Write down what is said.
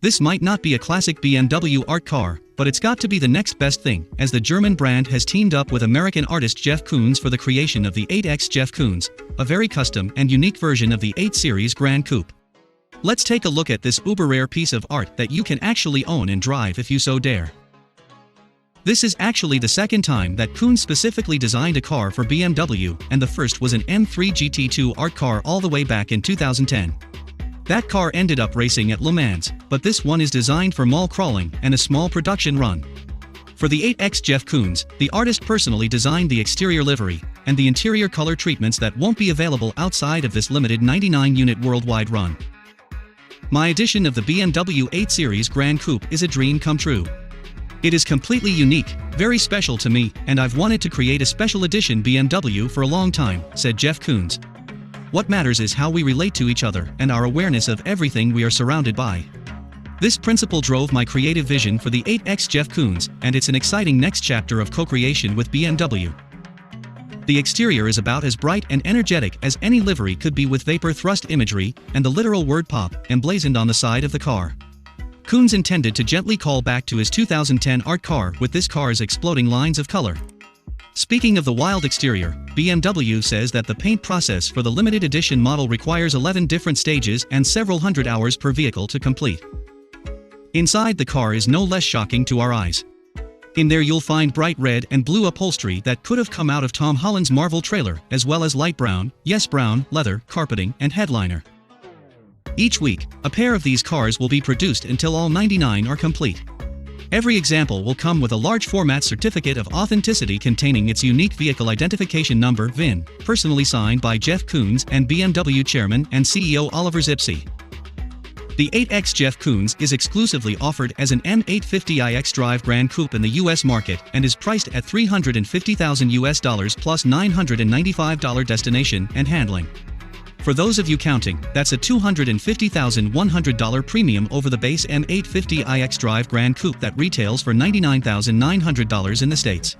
This might not be a classic BMW art car, but it's got to be the next best thing, as the German brand has teamed up with American artist Jeff Koons for the creation of the 8X Jeff Koons, a very custom and unique version of the 8 Series Gran Coupe. Let's take a look at this uber-rare piece of art that you can actually own and drive if you so dare. This is actually the second time that Koons specifically designed a car for BMW, and the first was an M3 GT2 art car all the way back in 2010. That car ended up racing at Le Mans, but this one is designed for mall crawling and a small production run. For the 8X Jeff Koons, the artist personally designed the exterior livery and the interior color treatments that won't be available outside of this limited 99-unit worldwide run. My edition of the BMW 8 Series Gran Coupe is a dream come true. It is completely unique, very special to me, and I've wanted to create a special edition BMW for a long time, said Jeff Koons. What matters is how we relate to each other and our awareness of everything we are surrounded by. This principle drove my creative vision for the 8X Jeff Koons, and it's an exciting next chapter of co-creation with BMW. The exterior is about as bright and energetic as any livery could be, with vapor thrust imagery and the literal word pop emblazoned on the side of the car. Koons intended to gently call back to his 2010 art car with this car's exploding lines of color. Speaking of the wild exterior, BMW says that the paint process for the limited edition model requires 11 different stages and several hundred hours per vehicle to complete. Inside the car is no less shocking to our eyes. In there you'll find bright red and blue upholstery that could have come out of Tom Holland's Marvel trailer, as well as light brown, yes brown, leather, carpeting, and headliner. Each week, a pair of these cars will be produced until all 99 are complete. Every example will come with a large format certificate of authenticity containing its unique vehicle identification number (VIN), personally signed by Jeff Koons and BMW chairman and CEO Oliver Zipse. The 8X Jeff Koons is exclusively offered as an M850i xDrive Gran Coupe in the US market and is priced at $350,000 plus $995 destination and handling. For those of you counting, that's a $250,100 premium over the base M850i xDrive Gran Coupe that retails for $99,900 in the States.